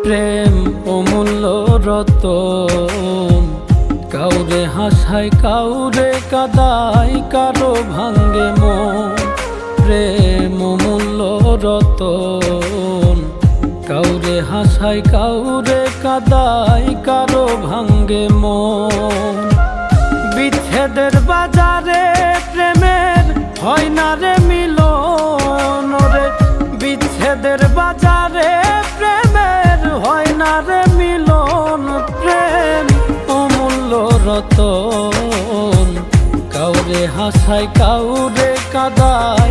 প্রেম অমূল্য রতন, কাউরে হাসায় কাউরে কাদায়, কারো ভাঙ্গে মন। প্রেম অমূল্য রতন, কাউরে হাসায় কাউরে কাদায়, কারো ভাঙ্গে মন। বিচ্ছেদের বাজারে প্রেমের হয় না রে মিলন রে, বিচ্ছেদের বাজারে প্রেমের হয় না রে মিলন। প্রেম অমূল্য রতন, কাউরে হাসায় কাউরে কাদায়,